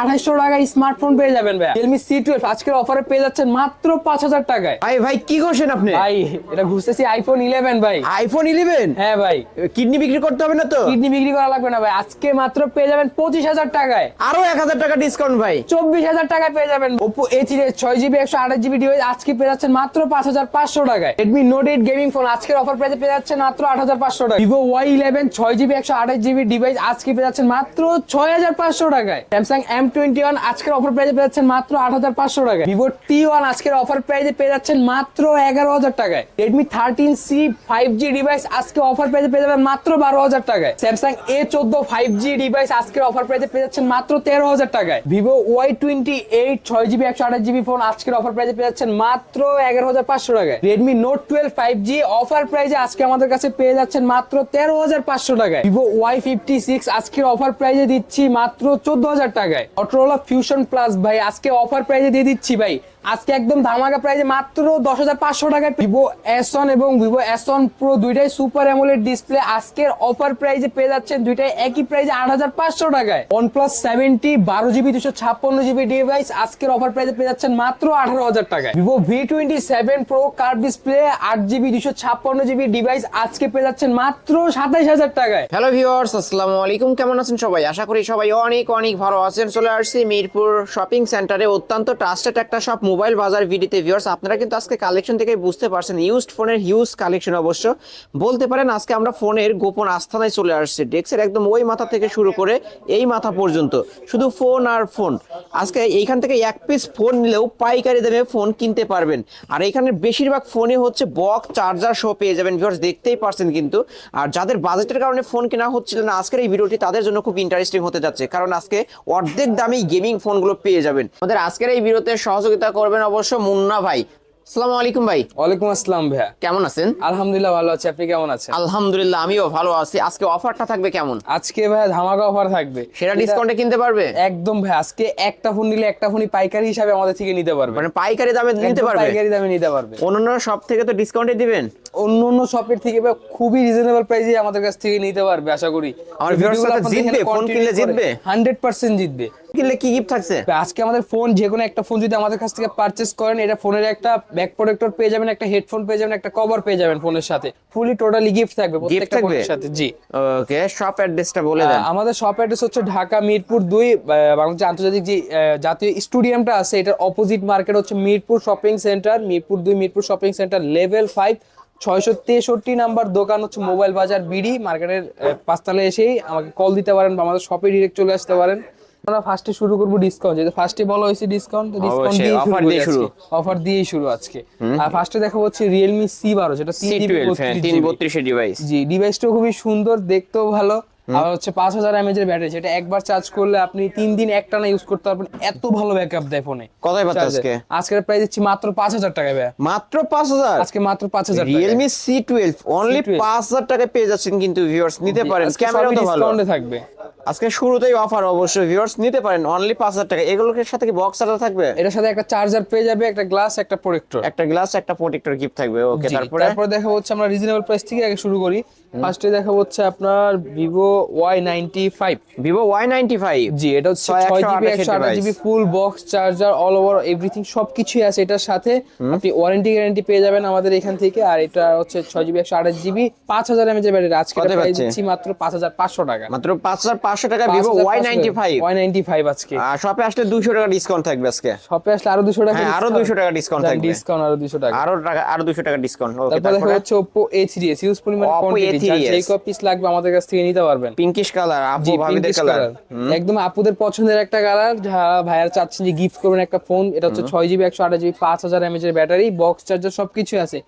2800 টাকায় স্মার্টফোন পেয়ে যাবেন ভাই। Realme C12 আজকের অফারে পেয়ে যাচ্ছেন মাত্র 5000 টাকায়। ভাই কি করছেন আপনি? ভাই এটা ঘুরতেছি আইফোন 11 ভাই। আইফোন 11? হ্যাঁ ভাই। কিডনি বিক্রি করতে হবে না তো? কিডনি বিক্রি করা লাগবে না ভাই, আজকে মাত্র পেয়ে যাবেন 25000 টাকায়। আরো 1000 টাকা ডিসকাউন্ট ভাই। 24000 টাকায় পেয়ে যাবেন Oppo A3s 6GB 128GB device আজকে পেয়ে যাচ্ছেন মাত্র 5500 টাকায়। Redmi Note 8 গেমিং ফোন আজকের অফার প্রাইসে পেয়ে যাচ্ছেন মাত্র 8500 টাকায়। Vivo Y11 6GB 128GB device আজকে পেয়ে যাচ্ছেন মাত্র 6500 টাকায়। Samsung M21 আজকের অফার প্রাইসে পেয়ে যাচ্ছেন মাত্র 8500 টাকায়। Vivo T1 আজকের অফার প্রাইসে পেয়ে যাচ্ছেন মাত্র 11000 টাকায়। Redmi 13C 5G ডিভাইস আজকে অফার প্রাইসে পেয়ে যাবেন মাত্র 12000 টাকায়। Samsung A14 5G ডিভাইস আজকের অফার প্রাইসে পেয়ে যাচ্ছেন মাত্র 13000 টাকায়। Vivo Y28 6GB 128GB phone আজকের অফার প্রাইসে পেয়ে যাচ্ছেন মাত্র 11500 টাকায়। Redmi Note 12 5G অফার প্রাইসে আজকে আমাদের কাছে পেয়ে যাচ্ছেন মাত্র 13500 টাকায়। Vivo Y56 আজকের অফার প্রাইসে দিচ্ছি মাত্র 14000 টাকায়। Motorola Fusion Plus ভাই আজকে অফার প্রাইসে দিয়ে দিচ্ছি ভাই, আজকে একদম ধামাকা প্রাইসে মাত্র 10500 টাকায়। Vivo S1 এবং Vivo S1 Pro দুইটাই সুপার অ্যামোলেড ডিসপ্লে আজকের অফার প্রাইসে পেয়ে যাচ্ছেন দুইটাই একই প্রাইসে 8500 টাকায়। OnePlus 70 12GB 256GB ডিভাইস আজকের অফার প্রাইসে পেয়ে যাচ্ছেন মাত্র 18000 টাকায়। Vivo V27 Pro curve display 8GB 256GB device আজকে পেয়ে যাচ্ছেন মাত্র 27000 টাকায়। হ্যালো ভিউয়ার্স, আসসালামু আলাইকুম। কেমন আছেন সবাই? আশা করি সবাই অনেক অনেক ভালো আছেন। চলে আসছি মিরপুর শপিং সেন্টারে, অত্যন্ত ট্রাস্টেড একটা শপ মোবাইল বাজার ভিডিওতে। ভিউয়ার্স আপনারা কিন্তু আজকে কালেকশন থেকে বুঝতে পারছেন ইউজড ফোনের হিউজ কালেকশন। অবশ্য বলতে পারেন আজকে আমরা ফোনের গোপন আস্থানায় চলে আসছি। ডেস্কের একদম ওই মাথা থেকে শুরু করে এই মাথা পর্যন্ত শুধু ফোন আর ফোন। আজকে এইখান থেকে এক পিস ফোন নিলেও পাইকারি দামে ফোন কিনতে পারবেন। আর এখানে বেশিরভাগ ফোনই হচ্ছে বক্স চার্জার সহ পেয়ে যাবেন। ভিউয়ার্স দেখতেই পারছেন কিন্তু। আর যাদের বাজেটের কারণে ফোন কেনা হচ্ছিল না, আজকের এই ভিডিওটি তাদের জন্য খুব ইন্টারেস্টিং হতে যাচ্ছে, কারণ আজকে অর্ধেক দামে গেমিং ফোনগুলো পেয়ে যাবেন। আমাদের আজকের এই ভিডিওতে সহযোগিতা করবেন অবশ্য মুন্না ভাই। আসসালামু আলাইকুম ভাই। ওয়ালাইকুম আসসালাম ভাইয়া, কেমন আছেন? আলহামদুলিল্লাহ ভালো আছি, আপনি কেমন আছেন? আলহামদুলিল্লাহ আমিও ভালো আছি। আজকে অফারটা থাকবে কেমন? আজকে ভাইয়া ধামাকা অফার থাকবে, সেটা ডিসকাউন্টে কিনতে পারবে একদম ভাই। আজকে একটা ফোন নিলে একটা ফোনই পাইকারি হিসাবে আমাদের থেকে নিতে পারবে, মানে পাইকারি দামে নিতে পারবে? পাইকারি দামে নিতে পারবে। অন্যান্য সব থেকে তো ডিসকাউন্টে দিবেন। অন্য শপের থেকে ভাই খুবই রিজনেবল প্রাইসে আমাদের কাছ থেকে নিতে পারবে আশা করি। আমার ভিউয়ার্সরা জিতবে, ফোন কিনলে জিতবে 100% জিতবে। কিনলে কি গিফট থাকছে? আজকে আমাদের ফোন যে কোনো একটা ফোন যদি আমাদের কাছ থেকে পারচেজ করেন, এটা ফোনের একটা ব্যাক প্রোটেক্টর পেয়ে যাবেন, একটা হেডফোন পেয়ে যাবেন, একটা কভার পেয়ে যাবেন ফোনের সাথে। ফুলি টোটালি গিফট থাকবে প্রত্যেকটা ফোনের সাথে। জি ওকে, শপ অ্যাড্রেসটা বলে দেন। আমাদের শপ অ্যাড্রেস হচ্ছে ঢাকা মিরপুর 2 বাংলাদেশ আন্তর্জাতিক যে জাতীয় স্টেডিয়ামটা আছে, এটার অপোজিট মার্কেট হচ্ছে Mirpur shopping centre. Mirpur 2 Mirpur shopping centre level 5 663 number দোকান হচ্ছে মোবাইল বাজার বিডি মার্কেটের 5 তলায়। এসেই আমাকে কল দিতে পারেন বা আমাদের শপে ডিরেক্ট চলে আসতে পারেন। আমরা ফার্স্টে শুরু করব ডিসকাউন্ট, যেটা ফার্স্টে বলা হয়েছে ডিসকাউন্ট, তো ডিসকাউন্ট দিয়ে শুরু, অফার দিয়েই শুরু আজকে। আর ফার্স্টে দেখাবো হচ্ছে Realme C12, যেটা C12 332 ডিভাইস। জি ডিভাইসটাও খুবই সুন্দর, দেখতেও ভালো। আর হচ্ছে 5000 mAh এর ব্যাটারি, যেটা একবার চার্জ করলে আপনি 3 দিন একটানা ইউজ করতে পারবেন, এত ভালো ব্যাকআপ দেয় ফোনে। কতই পাচ্ছেন আজকে? আজকের প্রাইস দিচ্ছি মাত্র 5000 টাকায় ভাই। মাত্র 5000? আজকে মাত্র 5000 টাকা। Realme C12 অনলি 5000 টাকায় পেয়ে যাচ্ছেন কিন্তু ভিউয়ার্স, নিতে পারেন। ক্যামেরাও তো ভালো, ডিসকাউন্টে থাকবে। আজকে শুরুতেই অফার অবশ্যই ভিউয়ার্স, নিতে পারেন অনলি 5000 টাকা। এগুলোর সাথে কি বক্স চার্জার থাকবে? এটার সাথে একটা চার্জার পেয়ে যাবে, একটা গ্লাস, একটা প্রোটেক্টর। একটা গ্লাস একটা প্রোটেক্টর গিফট থাকবে। ওকে, তারপরে দেখা হচ্ছে আমরা রিজনেবল প্রাইস থেকে আগে শুরু করি। ফার্স্টে দেখা হচ্ছে আপনার Vivo Y95। Vivo Y95, জি এটা হচ্ছে 6GB 128GB ফুল box charger all over everything সবকিছুই আছে এটার সাথে। আপনি ওয়ারেন্টি গ্যারান্টি পেয়ে যাবেন আমাদের এখান থেকে। আর এটা হচ্ছে 6GB 128GB 5000 mAh এর ব্যাটারি। আজকে প্রাইস দিচ্ছি মাত্র 5500 টাকা। মাত্র 5500 টাকা Vivo Y95 আজকে। আর শপে আসলে 200 টাকা ডিসকাউন্ট থাকবে আজকে। শপে আসলে আরো 200 টাকা, আরো 200 টাকা ডিসকাউন্ট থাকবে। ডিসকাউন্ট আরো 200 টাকা, আরো 200 টাকা ডিসকাউন্ট। ওকে, তারপর দেখা হচ্ছে Oppo A3s হিউজ পরিমাণ কোয়ান্টিটি, যেই কপিস লাগবে আমাদের কাছ থেকে নিতে পারবেন। পিঙ্কিশ কালার, আপু ভাবিদের কালার, একদম আপুদের পছন্দের একটা কালার। যারা ভাইয়ার চাচ্ছেন যে গিফট করবেন একটা ফোন, এটা হচ্ছে 6GB 128GB 5000 mAh এর ব্যাটারি, বক্স চার্জার সবকিছু আছে।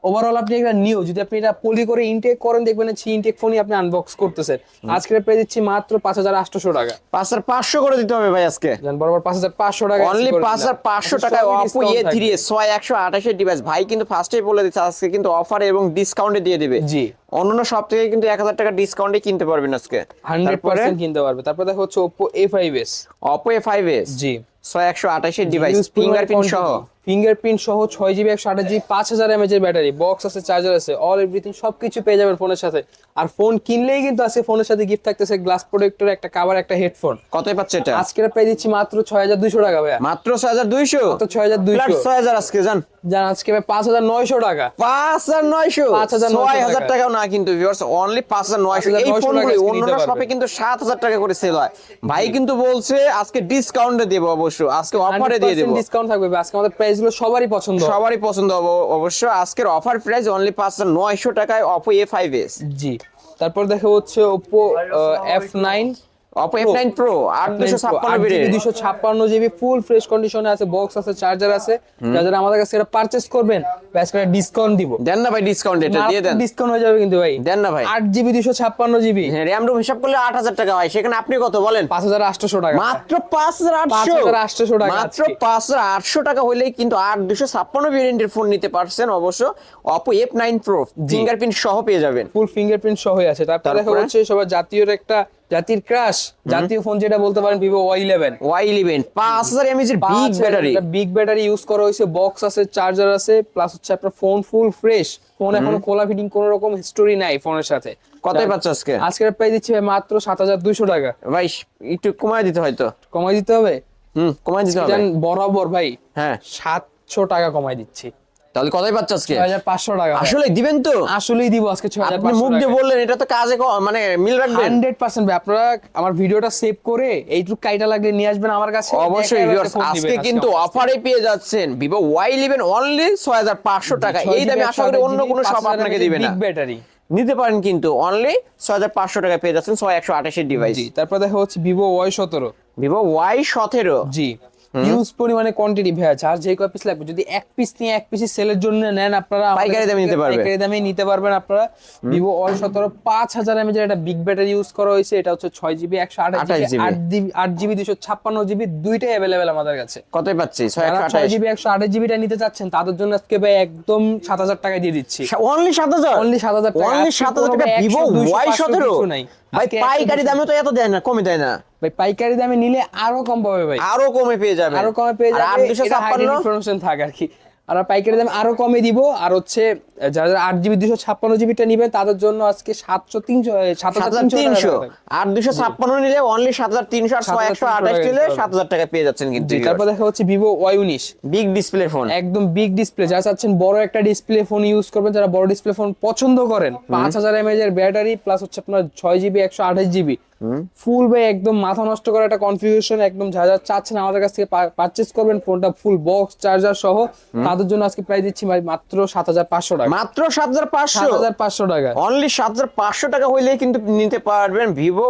ওভারঅল আপনি একটা নিউ, যদি আপনি এটা পলি করে ইনটেক করেন, দেখবেন সেই ইনটেক ফোনই আপনি আনবক্স করতেছেন। আজকের প্রাইস দিচ্ছি মাত্র 5800 টাকা। 5500 করে দিতে হবে ভাই আজকে। জান বরাবর 5500 টাকা, অনলি 5500 টাকায় Oppo A3s 6128 এর ডিভাইস। ভাই কিন্তু ফার্স্টেই বলে দিচ্ছে আজকে কিন্তু অফারে এবং ডিসকাউন্টে দিয়ে দিবে। জি অন্যান্য সব থেকে কিন্তু 1000 টাকা ডিসকাউন্টে কিনতে পারবেন আজকে, 100% কিনতে পারবে। তারপর দেখা হচ্ছে Oppo A5s। Oppo A5s জি 6128 এর ডিভাইস, ফিঙ্গারপ্রিন্ট সহ। ফিঙ্গারপ্রিন্ট সহ 6GB 128GB 5000 mAh এর ব্যাটারি, বক্স আছে, চার্জার আছে, অল এভরিথিং সবকিছু পেয়ে যাবেন ফোনের সাথে। আর ফোন কিনলেই কিন্তু আজকে ফোনের সাথে গিফট থাকতেছে গ্লাস প্রোটেক্টর, একটা কভার, একটা হেডফোন। কতই পাচ্ছে এটা? আজকে প্রাইস দিচ্ছি মাত্র 6200 টাকা ভাইয়া। মাত্র 6200? মাত্র 6200। 6000 আজকে জান আজকে ভাই 5900 টাকা। 5900? 6000 টাকাও না কিন্তু ভিউয়ার্স, অনলি 5900। এই ফোনগুলো অন্যান্য শপে কিন্তু 7000 টাকা করে সেল হয়। ভাই কিন্তু বলছে আজকে ডিসকাউন্টে দেব, অবশ্য আজকে অফারে দিয়ে দেব। ডিসকাউন্ট থাকবে আজকে। আমাদের প্রাইস গুলো সবারই পছন্দ, সবারই পছন্দ হবে অবশ্য। আজকের অফার প্রাইস অনলি 5900 টাকায় Oppo A5s। জি, তারপর দেখা হচ্ছে Oppo F9 Oppo F9 Pro 8256 variant, 256GB full fresh কন্ডিশনে আছে, বক্স আছে, চার্জার আছে। যারা আমাদের কাছে এটা পারচেজ করবেন ব্যাস করে ডিসকাউন্ট দিব। দেন না ভাই ডিসকাউন্ট, এটা দিয়ে দেন। ডিসকাউন্ট হয়ে যাবে কিন্তু ভাই। দেন না ভাই। 8GB 256GB, হ্যাঁ র‍্যাম রোম হিসাব করলে 8000 টাকা হয়, সেখানে আপনি কত বলেন? 5800 টাকা। মাত্র 5800 টাকা। মাত্র 5800 টাকা হইলেই কিন্তু 8256 ভেরিয়েন্টের ফোন নিতে পারছেন। অবশ্য Oppo F9 Pro ফিঙ্গারপ্রিন্ট সহ পেয়ে যাবেন, ফুল ফিঙ্গারপ্রিন্ট সহ আছে। তারপর দেখা হচ্ছে সবার জাতির ক্রাশ, জাতীয় ফোন যেটা বলতে পারেন, Vivo Y11। 5000 mAh এর big battery, big battery use করা হয়েছে, বক্স আছে, চার্জার আছে, প্লাস হচ্ছে আপনার ফোন ফুল ফ্রেশ। ফোন এখনো খোলা ফিটিং কোনো রকম হিস্টোরি নাই ফোনের সাথে। কতই পাচ্ছ আজকে? আজকের প্রাইস দিচ্ছি ভাই মাত্র 7200 টাকা। ভাই একটু কমায় দিতে হয়তো। কমাই দিতে হবে? কমায় দিতে হবে বরাবর ভাই। হ্যাঁ 700 টাকা কমাই দিচ্ছি। তাহলে কতই পাচ্ছ আজকে? 6500 টাকা। আসলে দিবেন তো? আসলেই দিব আজকে 6500 আপনি মুখ দিয়ে বললেন, এটা তো কাজে মানে মিল রাখবেন 100%। ভাই আপনারা আমার ভিডিওটা সেভ করে এইটুকু কাইটা লাগলে নিয়ে আসবেন আমার কাছে। অবশ্যই ভিউয়ার্স, আজকে কিন্তু অফারে পেয়ে যাচ্ছেন Vivo Y11 অনলি 6500 টাকা। এই দামে আশা করি অন্য কোনো শপ আপনাকে দিবে না। বিগ ব্যাটারি নিতে পারেন কিন্তু অনলি 6500 টাকা পেয়ে যাচ্ছেন 6128 এর ডিভাইস। জি, তারপর দেখা হচ্ছে Vivo Y17। Vivo Y17 জি, হিউজ পরিমাণে কোয়ান্টিটি ভাই আছে। আর যে কয় পিস লাগবে, যদি এক পিস নিয়ে এক পিস সেলের জন্য নেন আপনারা, পাইকারি দামে নিতে পারবেন। পাইকারি দামে নিতে পারবেন আপনারা। Vivo Y17 5000 mAh একটা বিগ ব্যাটারি ইউজ করা হয়েছে। এটা হচ্ছে 6GB 128GB 8GB 256GB দুইটাই अवेलेबल আমাদের কাছে। কতই পাচ্ছি? 6GB 128GB টা নিতে চাচ্ছেন তাদের জন্য আজকে ভাই একদম 7000 টাকা দিয়ে দিচ্ছি। অনলি 7000? অনলি 7000 টাকা। অনলি 7000 টাকা Vivo Y17। ভাই পাইকারি দামে তো এত দেয় না, কমে দেয় না ভাই। পাইকারি দামে নিলে আরো কম পাবে ভাই, আরো কমে পেয়ে যাবে, আরো কমে পেয়ে যাবে। 8256 ইনফরমেশন থাকে আর কি। আর পাইকারি দামে আরো কমে দিব। আর হচ্ছে যারা 8GB 256GB টা নিবে তাদের জন্য আজকে 7300 আর 256 নিলে অনলি 7300, আর 128 নিলে 7000 টাকা পেয়ে যাচ্ছেন কিন্তু। তারপর দেখা হচ্ছে Vivo Y19 big display phone, একদম বিগ ডিসপ্লে। যারা চাচ্ছেন বড় একটা ডিসপ্লে ফোন ইউজ করবেন, যারা বড় ডিসপ্লে ফোন পছন্দ করেন, 5000 mAh এর ব্যাটারি প্লাস হচ্ছে আপনার 6GB 128GB ফুল ভাই, একদম মাথা নষ্ট করা একটা কনফিগারেশন। একদম যারা চাচ্ছেন আমাদের কাছ থেকে পারচেজ করবেন ফোনটা ফুল বক্স চার্জার সহ, তাদের জন্য আজকে প্রাইস দিচ্ছি ভাই মাত্র 7500 টাকা। মাত্র 7500? 7500 টাকা। অনলি 7500 টাকা হইলেই কিন্তু নিতে পারবেন Vivo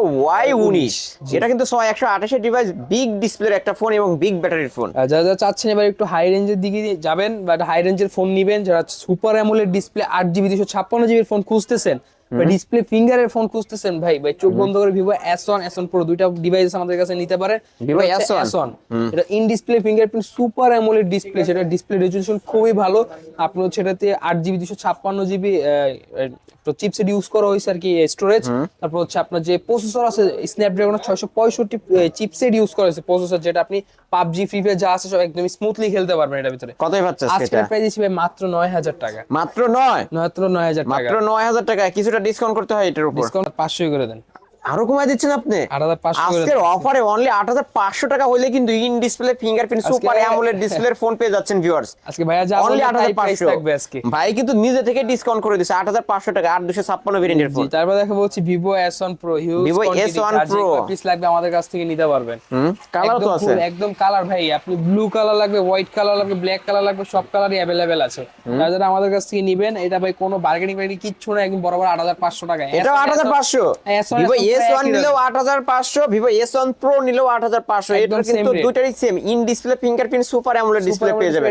Y19। এটা কিন্তু 6128 এর ডিভাইস, বিগ ডিসপ্লের একটা ফোন এবং বিগ ব্যাটারির ফোন। যারা চাচ্ছেন এবার একটু হাই রেঞ্জের দিকে যাবেন বা হাই রেঞ্জের ফোন নিবেন, যারা super AMOLED display 8GB 256GB phone খুঁজতেছেন বা ডিসপ্লে ফিঙ্গারের ফোন খুঁজতেছেন, ভাই চোখ বন্ধ করে Vivo S1 S1 Pro দুইটা ডিভাইস আমাদের কাছে নিতে পারে। Vivo S1 এটা in display fingerprint super AMOLED display, সেটা ডিসপ্লে রেজোলিউশন খুবই ভালো। আপনি সেটাতে 8GB 256GB চিপসেট ইউজ করা হয়েছে আর কি স্টোরেজ। তারপর হচ্ছে আপনার যে প্রসেসর আছে স্ন্যাপড্রাগন 665 চিপসেট ইউজ করা হয়েছে প্রসেসর, যেটা আপনি PUBG ফ্রি ফায়ার যা আছে সব একদম স্মুথলি খেলতে পারবেন এটার ভিতরে। কতই পাচ্ছেন আজকে প্রাইস দিচ্ছি ভাই মাত্র 9000 টাকা। মাত্র 9000 টাকা? মাত্র 9000 টাকা। কিছুটা ডিসকাউন্ট করতে হয় এটার উপর। ডিসকাউন্ট 500 করে দেন। আরো কমায় দিচ্ছেন আপনি? 8500 করে আজকের অফারে অনলি 8500 টাকা হইলে কিন্তু in display fingerprint super AMOLED ডিসপ্লের ফোন পেয়ে যাচ্ছেন ভিউয়ার্স। আজকে ভাইয়া যা অনলি বললেন তাই প্রাইস 8500 থাকবে আজকে। ভাই কিন্তু নিজে থেকে ডিসকাউন্ট করে দিয়েছে 8500 টাকা 8256 ভেরিয়েন্টের ফোন। তারপর দেখা হচ্ছে Vivo S1 Pro huge Vivo quantity, S1 যার যে Pro পিস লাগবে আমাদের কাছ থেকে নিতে পারবেন। কালার তো আছে, একদম কালার ভাই, আপনি ব্লু কালার লাগবে, হোয়াইট কালার লাগবে, ব্ল্যাক কালার লাগবে, সব কালারই अवेलेबल আছে। যারা আমাদের কাছ থেকে নেবেন, এটা ভাই কোনো বার্গেনিং কিচ্ছু না, একদম বরাবর 8500 টাকা। এটা 8500। Vivo S1 নিলেও 8500, Vivo S1 Pro নিলেও 8500। এটা কিন্তু দুইটারই same in display fingerprint super AMOLED display পেয়ে যাবেন।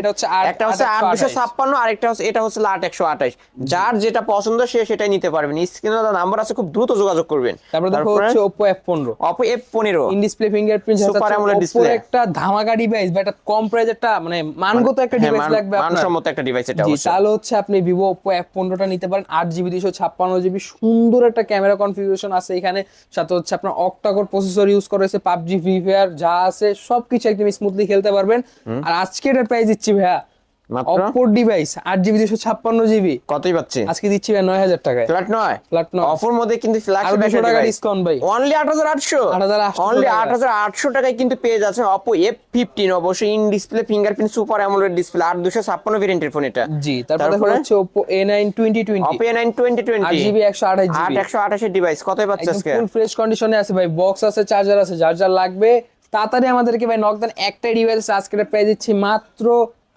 একটা হচ্ছে 8256 আর একটা হচ্ছে এটা হচ্ছে 8128। যার যেটা পছন্দ সে সেটাই নিতে পারবেন। স্ক্রিনে নাম্বার আছে, খুব দ্রুত যোগাযোগ করবেন। তারপর দেখো হচ্ছে Oppo F15। Oppo F15 in display fingerprint super AMOLED display, একটা ধামাকা ডিভাইস বা একটা কম প্রাইস একটা মানে মানগত একটা ডিভাইস লাগবে আপনার, মানসম্মত একটা ডিভাইস এটা অবশ্যই। তাহলে হচ্ছে আপনি Vivo Oppo F15 টা নিতে পারেন। 8GB 256GB সুন্দর একটা ক্যামেরা কনফিগারেশন আছে এখানে, সাথে হচ্ছে আপনার অক্টাকোর প্রসেসর ইউজ করা হয়েছে, PUBG ফ্রি ফায়ার যা আছে সবকিছু একদম স্মুথলি খেলতে পারবেন। আর আজকে এটার প্রাইস দিচ্ছি ভাইয়া মাত্র অপর ডিভাইস 8GB 256GB কতই পাচ্ছে আজকে দিচ্ছি ভাই 9000 টাকায়। ফ্ল্যাট 9 ফ্ল্যাট 9 অফার মধ্যে কিন্তু ফ্ল্যাশ আর 200 টাকা ডিসকাউন্ট ভাই। অনলি 8800 8800 অনলি টাকা। 8800 টাকায় কিন্তু পেয়ে যাচ্ছেন Oppo F15 অবশ্যই in display fingerprint super AMOLED display 8256 ভেরিয়েন্টের ফোন এটা। জি, তারপর দেখা হচ্ছে Oppo A9 2020 Oppo A9 2020 8GB 128GB 128 এর ডিভাইস কতই পাচ্ছে একদম আজকে ফুল ফ্রেশ কন্ডিশনে আছে ভাই, বক্স আছে, চার্জার আছে, যার যার লাগবে তাড়াতাড়ি আমাদেরকে ভাই নক দেন। একটাই ডিভাইস আজকে পেয়ে দিচ্ছি মাত্র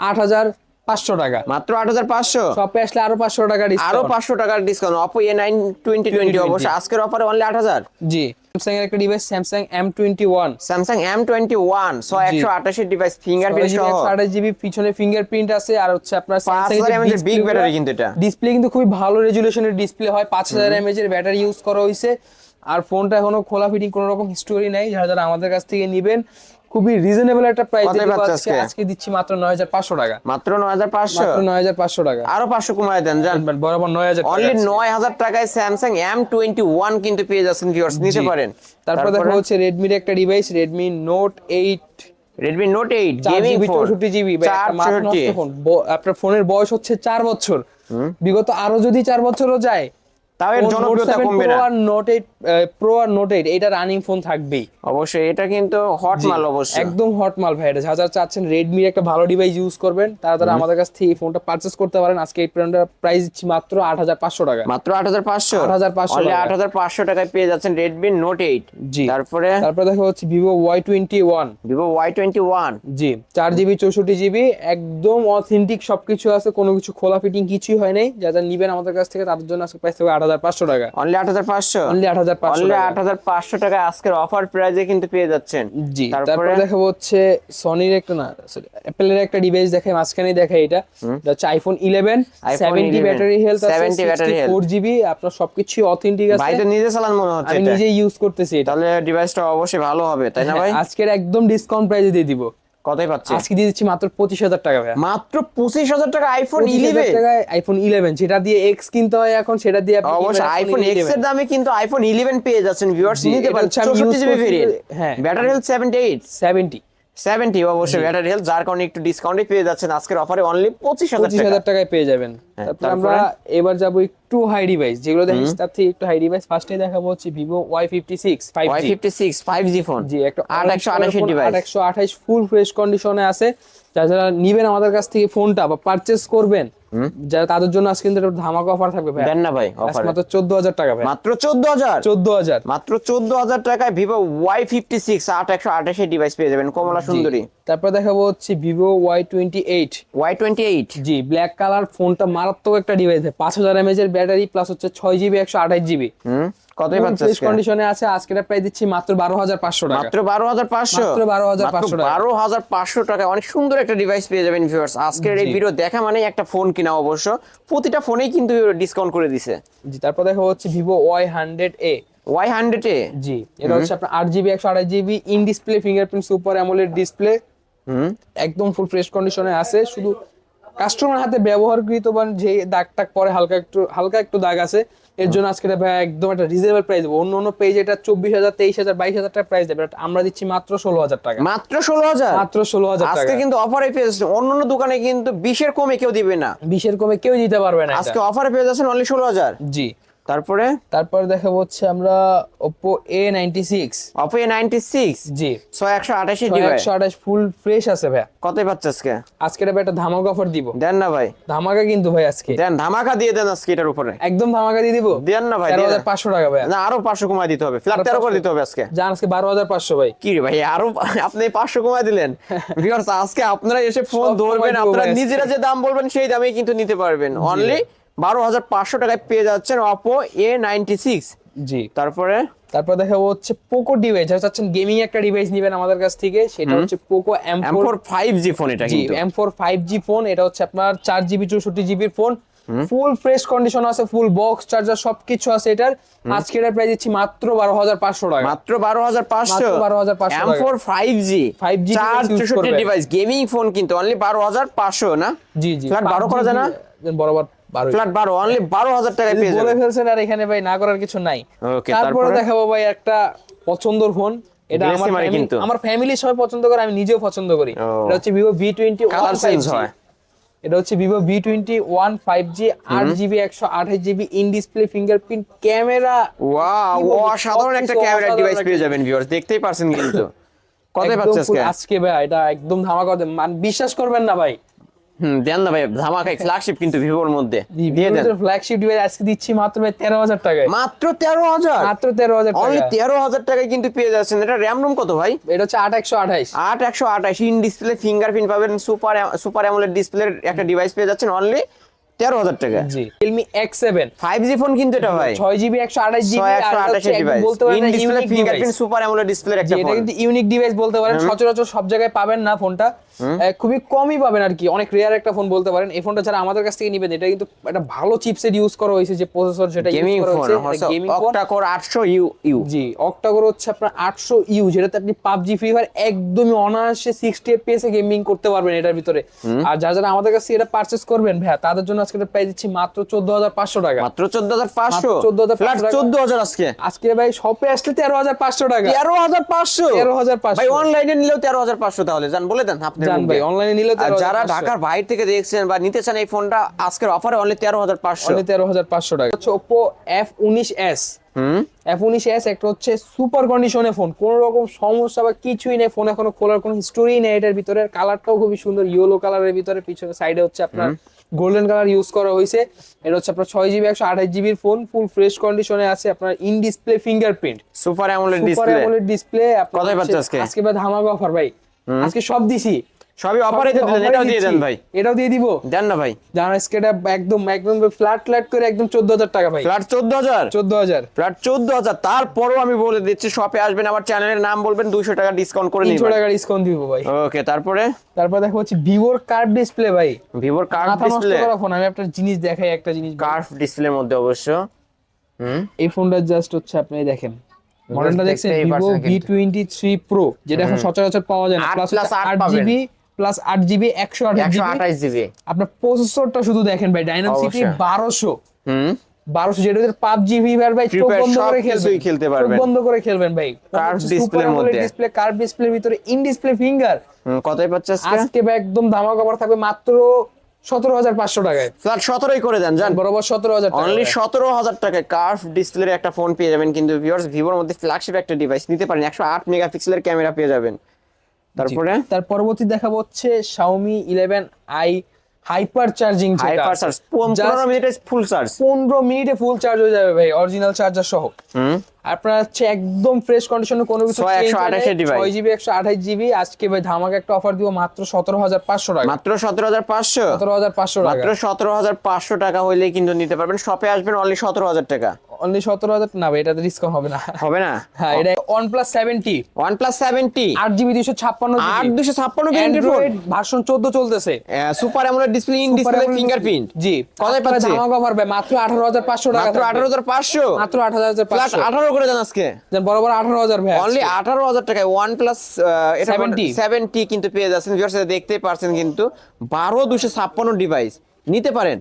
8500 টাকা। মাত্র 8500 শপে আসলে আরো 500 টাকা আরো ডিসকাউন্ট। 500 টাকার ডিসকাউন্ট Oppo A9 2020 অবশ্য আজকের অফারে অনলি 8000। জি, স্যামসাং এর একটা device Samsung M21 Samsung M21 128 এর ডিভাইস ফিঙ্গারপ্রিন্ট সহ 128GB পিছনে ফিঙ্গারপ্রিন্ট আছে। আর হচ্ছে আপনার 5000 mAh এর বিগ ব্যাটারি কিন্তু এটা। ডিসপ্লে কিন্তু খুবই ভালো রেজুলেশনের ডিসপ্লে হয়, 5000 mAh এর ব্যাটারি ইউজ করা হয়েছে। আর ফোনটা এখনো খোলা ফিটিং কোনো রকম হিস্টোরি নাই। যারা যারা আমাদের কাছ থেকে নেবেন খুবই রিজনেবল একটা প্রাইস কতই পাচ্ছে আজকে? আজকে দিচ্ছি মাত্র 9500 টাকা। মাত্র 9500 মাত্র 9500 টাকা। আরো 500 কমায় দেন জান বরাবর 9000 টাকা অনলি আছে। 9000 টাকায় Samsung M21 কিন্তু পেয়ে যাচ্ছেন ভিউয়ার্স নিতে জি। পারেন। তারপর দেখা হচ্ছে Redmi এর একটা device Redmi Note 8 Redmi Note 8 gaming 4GB phone 64GB ভাই, একটা মাথা নষ্ট ফোন। আপনার ফোনের বয়স হচ্ছে 4 বছর, বিগত আরো যদি 4 বছরও যায় তাও এর জনপ্রিয়তা কমবে না। আর Note 8 Pro আর Note 8 এটা রানিং ফোন থাকবেই অবশ্যই এটা কিন্তু হট মাল অবশ্যই একদম হট মাল ভাই। এটা যারা চাচ্ছেন Redmi এর একটা ভালো ডিভাইস ইউজ করবেন তারা আমাদের কাছ থেকে এই ফোনটা পারচেজ করতে পারেন। আজকে এই ফোনটার প্রাইস দিচ্ছি মাত্র 8500 টাকা। মাত্র 8500 8500 অনলি টাকা। 8500 টাকায় পেয়ে যাচ্ছেন Redmi Note 8। জি, তারপরে দেখা হচ্ছে Vivo Y21 Vivo Y21 জি 4GB 64GB একদম অথেন্টিক সবকিছু আছে, কোনো কিছু খোলা ফিটিং কিছুই হয় নাই। যারা নিবেন আমাদের কাছ থেকে তাদের জন্য আজকে প্রাইস থাকবে 8500 টাকা। অনলি 8500 অনলি 8500 অনলি টাকা। 8500 টাকায় আজকের অফার প্রাইসে কিন্তু পেয়ে যাচ্ছেন। জি, তারপরে দেখাবো হচ্ছে সনির একটা না অ্যাপেলের একটা ডিভাইস দেখাই, মাঝখানেই দেখাই এটা হচ্ছে আইফোন 11 70 ব্যাটারি হেলথ আছে, 70 ব্যাটারি হেলথ 4GB আপনার সবকিছু অথেন্টিক আছে। ভাই তো নিজে চালান মনে হচ্ছে আমি এটা, নিজে ইউজ করতেছি এটা। তাহলে ডিভাইসটা অবশ্যই ভালো হবে তাই না ভাই? আজকের একদম ডিসকাউন্ট প্রাইসে দিয়ে দিব। কতই পাচ্ছে আজকে দিয়ে দিচ্ছি মাত্র 25000 টাকা ভাই। মাত্র 25000 টাকা আইফোন 25000 11 টাকায় আইফোন 11 যেটা দিয়ে এক্স কিনতে হয় এখন, সেটা দিয়ে আপনি অবশ্যই আইফোন এক্স এর দামে কিন্তু আইফোন 11 পেয়ে যাচ্ছেন ভিউয়ার্স জি, নিতে এটা পারেন। হচ্ছে আমি 64 use জিবি করছি, ভেরিয়েন্ট হ্যাঁ ব্যাটারি হেলথ 70 70 অবশ্যই ব্যাটারি হেলথ, যার কারণে একটু ডিসকাউন্টে পেয়ে যাচ্ছেন আজকের অফারে অনলি 25000 টাকা। 25000 টাকায় পেয়ে যাবেন। তারপর আমরা এবার যাব একটু হাই ডিভাইস, যেগুলো দেখিস তার থেকে একটু হাই ডিভাইস। ফার্স্টে দেখাবো হচ্ছে Vivo Y56 5G Y56 5G phone জি, একটা 828 ডিভাইস 828 ফুল ফ্রেশ কন্ডিশনে আছে। যারা নিবেন আমাদের কাছ থেকে ফোনটা বা পারচেজ করবেন, যারা তাদের জন্য আজকে কিন্তু একটা ধামাকা অফার থাকবে ভাই। দেন না ভাই অফার মাত্র 14000 টাকা ভাই। মাত্র 14000 14000 মাত্র 14000 টাকায় Vivo Y56 8128 এর ডিভাইস পেয়ে যাবেন কমলা সুন্দরী। তারপর দেখাবো হচ্ছে Vivo Y28 Y28 জি ব্ল্যাক কালার ফোনটা মারাত্মক একটা ডিভাইস, 5000 mAh এর ব্যাটারি প্লাস হচ্ছে 6GB 128GB কতই পাচ্ছে ফ্রেশ আজকে? কন্ডিশনে আছে। আজকে এটা প্রাইস দিচ্ছি মাত্র 12500 টাকা। মাত্র 12500 মাত্র 12500 টাকা। 12500 টাকা অনেক সুন্দর একটা ডিভাইস পেয়ে যাবেন ভিউয়ার্স। আজকের এই ভিডিও দেখা মানে একটা ফোন কিনা অবশ্য, প্রতিটা ফোনেই কিন্তু ডিসকাউন্ট করে দিছে। জি, তারপর দেখা হচ্ছে Vivo Y100A Y100 এ জি, এটা হচ্ছে আপনার 8GB 128GB in display fingerprint super AMOLED display একদম ফুল ফ্রেশ কন্ডিশনে আছে। শুধু কাস্টমার হাতে ব্যবহারকৃত বা যে দাগ টাগ পরে হালকা একটু দাগ আছে, এর জন্য আজকে এটা ভাই একদম একটা রিজনেবল প্রাইস দেবো। অন্য পেজ এটা 24000 23000 22000 টাকা প্রাইস দেবে, আমরা দিচ্ছি মাত্র 16000 টাকা। মাত্র 16000 মাত্র 16000 টাকা আজকে কিন্তু অফারে পেয়ে যাচ্ছেন। অন্য দোকানে কিন্তু 20 এর কমে কেউ দিবে না, 20 এর কমে কেউ দিতে পারবে না আজকে এটা। অফারে পেয়ে যাচ্ছেন অনলি 16000। জি, তারপরে দেখাবো হচ্ছে আমরা Oppo A96 Oppo A96 জি 128 এর ডিভাইস 128 ফুল ফ্রেশ আছে ভাই। কতই পাচ্ছে আজকে? আজকে এটা ভাই একটা ধামাকা অফার দিব। দেন না ভাই, ধামাকা কিন্তু ভাই আজকে দেন ধামাকা দিয়ে দেন আজকে এটার উপরে একদম ধামাকা দিয়ে দিব। দেন না ভাই, দিয়ে দেন। 13500 টাকা ভাই। না আরো 500 কমায় দিতে হবে, ফ্ল্যাট 13 করে দিতে হবে আজকে। জান আজকে 12500 ভাই। কি রে ভাই আরো আপনি 500 কমায় দিলেন ভিউয়ার্স। আজকে আপনারা এসে ফোন সব ধরবেন, কমায় দিব আপনারা ভাই আজকে। নিজেরা যে দাম বলবেন সেই দামেই কিন্তু নিতে পারবেন। অনলি 12500 টাকায় পেয়ে যাচ্ছেন Oppo A96 জি, তারপরে দেখাবো হচ্ছে পোকো ডিভাইস। যারা চাচ্ছেন গেমিং একটা ডিভাইস নেবেন আমাদের কাছ থেকে, সেটা হচ্ছে পোকো M4 5G ফোন এটা জি কিন্তু M4 5G ফোন। এটা হচ্ছে আপনার 4GB 64GB phone, full fresh condition আছে, ফুল বক্স চার্জার সবকিছু আছে এটার। আজকে এটার প্রাইস দিচ্ছি মাত্র 12500 টাকা। মাত্র 12500 মাত্র 12500 M4 5G 5G 464 device gaming phone কিন্তু অনলি 12500 না? জি জি, ফ্ল্যাট 12 করা যায় না? বরাবর 12 ফ্ল্যাট 12 অনলি 12000 টাকায় পেয়ে বলে যাবেন। ফেলছেন, আর এখানে ভাই না করার কিছু নাই। ওকে, তারপরে দেখাবো ভাই একটা পছন্দের ফোন। এটা Glassy মারি কিন্তু। আমার ফ্যামিলি সবাই পছন্দ করে, আমি নিজেও পছন্দ করি। ও। এটা হচ্ছে Vivo V21 colour change 5G হয়। এটা হচ্ছে Vivo V21 5G 8GB 128GB in display fingerprint camera. Wow, অসাধারণ একটা ক্যামেরা ডিভাইস পেয়ে যাবেন ভিউয়ার্স, দেখতেই পারছেন কিন্তু। কত পাচ্ছে আজকে? আজকে ভাই এটা একদম ধামাকা, বিশ্বাস করবেন না ভাই। দেন না ভাই, ধামাকাই ফ্ল্যাগশিপ কিন্তু ভিভোর মধ্যে দিয়ে দেন। ফ্ল্যাগশিপ ডিভাইস আজকে দিচ্ছি মাত্র 13,000 টাকায়। মাত্র 13,000? মাত্র 13,000 টাকা। অনলি 13,000 টাকায় কিন্তু পেয়ে যাচ্ছেন। এটা র্যাম রোম কত ভাই? এটা হচ্ছে 8128 8128 ইন ডিসপ্লে ফিঙ্গারপ্রিন্ট পাবেন, সুপার অ্যামোলেড ডিসপ্লের একটা ডিভাইস পেয়ে যাচ্ছেন অনলি 13,000 টাকা। জি, Realme X7 5G ফোন কিন্তু এটা ভাই, 6GB 128GB 128 ডিভাইস বলতে পারেন in display unique fingerprint super AMOLED ডিসপ্লের একটা এটা ফোন। কিন্তু ইউনিক ডিভাইস বলতে পারেন, সচরাচর সব জায়গায় পাবেন না ফোনটা, খুবই কমই পাবেন আর কি, অনেক রেয়ার একটা ফোন বলতে পারেন। এই ফোনটা যারা আমাদের কাছ থেকে নেবেন, এটা কিন্তু একটা ভালো চিপসেট ইউজ করা হয়েছে, যে প্রসেসর সেটা ইউজ গেমিং করা ফোন, হয়েছে গেমিং ফোন। Octa-core 800U। জি, অক্টা-কোর হচ্ছে আপনার 800U, যেটাতে আপনি PUBG ফ্রি ফায়ার একদমই অনায়াসে 60 FPS এ গেমিং করতে পারবেন এটার ভিতরে। আর যারা যারা আমাদের কাছ থেকে এটা পারচেজ করবেন ভাই, তাদের জন্য আজকে এটা প্রাইস দিচ্ছি মাত্র 14,500 টাকা। মাত্র 14,500? 14,500 ফ্ল্যাট 14,000 আজকে। আজকে ভাই শপে আসলে 13,500 টাকা। 13,500? 13,500 ভাই অনলাইনে নিলেও 13,500, তাহলে জান বলে দেন আপনি। জান ভাই অনলাইনে নিলে আর যারা ঢাকার বাইরে থেকে দেখছেন বা নিতে চান এই ফোনটা, আজকের অফারে অনলি 13,500। অনলি 13,500 টাকা। হচ্ছে Oppo F19s। F19s একটা হচ্ছে সুপার কন্ডিশনে ফোন, কোন রকম সমস্যা বা কিছুই নেই, ফোন এখনো খোলার কোনো হিস্টোরি নেই। এটার ভিতরে কালারটাও খুবই সুন্দর, ইয়েলো কালারের ভিতরে, পিছনে সাইডে হচ্ছে আপনার গোল্ডেন কালার ইউজ করা হয়েছে। এটা হচ্ছে আপনার 6GB 128GB phone, full fresh কন্ডিশনে আছে, আপনার in display fingerprint super AMOLED super display. AMOLED display. কতই পাচ্ছে আজকে? আজকে ভাই ধামাকা অফার ভাই, আজকে সব দিছি, সবই অফারে দিয়ে দিলেন। এটাও দিয়ে দেন ভাই, এটাও দিয়ে দিব। দেন না ভাই। জানা আজকে এটা একদম একদম ফ্ল্যাট করে একদম 14,000 টাকা ভাই। ফ্ল্যাট 14,000? 14,000 ফ্ল্যাট 14,000। তারপরও আমি বলে দিচ্ছি, শপে আসবেন, আমার চ্যানেলের নাম বলবেন, 200 টাকা ডিসকাউন্ট করে 300 নিবেন। টাকা ডিসকাউন্ট দিব ভাই। ওকে, তারপরে তারপর দেখো হচ্ছে ভিভোর কার্ভ ডিসপ্লে ভাই। ভিভোর কার্ভ মাথা নষ্ট ডিসপ্লে, করা ফোন। আমি একটা জিনিস দেখাই, একটা জিনিস কার্ভ ডিসপ্লের মধ্যে অবশ্য। এই ফোনটা জাস্ট হচ্ছে আপনি দেখেন, মডেলটা দেখছেন, দেখতেই ভিভো পারছেন কিন্তু। V23 Pro, যেটা এখন সচরাচর পাওয়া যায় না। 8 প্লাস plus 8 পাবেন। 8GB plus 8GB 128GB। 128GB। আপনার প্রসেসরটা শুধু দেখেন ভাই, ডাইনামিসিটি অবশ্যই। 1200, হুম 1200, যেটা PUBG ফ্রি ফায়ার ভাই চোখ Free Fire বন্ধ করে সবকিছুই খেলবেন, খেলতে পারবেন। চোখ বন্ধ করে খেলবেন ভাই। Curved display এর মধ্যে। ডিসপ্লে, কার্ভ ডিসপ্লের ভিতরে ইন ডিসপ্লে ফিঙ্গার। কতই পাচ্ছে আজকে? আজকে ভাই একদম ধামাকা অফার থাকবে মাত্র 17,500 টাকায়। ফ্ল্যাট 17ই করে দেন জান, বরাবর 17,000 টাকা। অনলি 17,000 টাকায় কার্ভ ডিসপ্লের একটা ফোন পেয়ে যাবেন কিন্তু ভিউয়ার্স। ভিভোর মধ্যে ফ্ল্যাগশিপ একটা ডিভাইস নিতে পারেন, 108 মেগাপিক্সেলের ক্যামেরা পেয়ে যাবেন। তারপরে তার পরবর্তী দেখাবো হচ্ছে Xiaomi 11i hyper charging, hyper charge 15 মিনিটে ফুল চার্জ। 15 মিনিটে ফুল চার্জ হয়ে যাবে ভাই, অরিজিনাল চার্জার সহ। আপনার হচ্ছে একদম ফ্রেশ কন্ডিশনে, কোনো কিছু 128 ডিভাইস, 6GB 128GB। আজকে ভাই ধামাকা একটা অফার দিব মাত্র 17,500 টাকা। মাত্র 17,500? 17,500 টাকা। মাত্র 17,500 টাকা হইলেই কিন্তু নিতে পারবেন। শপে আসবেন, অনলি 17,000 টাকা। অনলি 17,000 না ভাই, এটাতে ডিসকাউন্ট হবে না। হবে না? হ্যাঁ, এটা OnePlus 70 OnePlus 70 8GB 256GB 8,256 ভেরিয়েন্টের ফোন, Android ভার্সন 14 চলতেছে, super AMOLED display, in display fingerprint. জি, কতই পাচ্ছে? ধামাকা অফার ভাই মাত্র 18,500 টাকা। মাত্র 18,500? মাত্র ফ্ল্যাট 18,500। 18 করে দেন আজকে। বরাবর 18,000 ভাই। অনলি 18,000 টাকায় OnePlus 70 কিন্তু পেয়ে যাচ্ছেন ভিউয়ার্স, দেখতেই পারছেন কিন্তু। 12,256 ডিভাইস নিতে পারেন।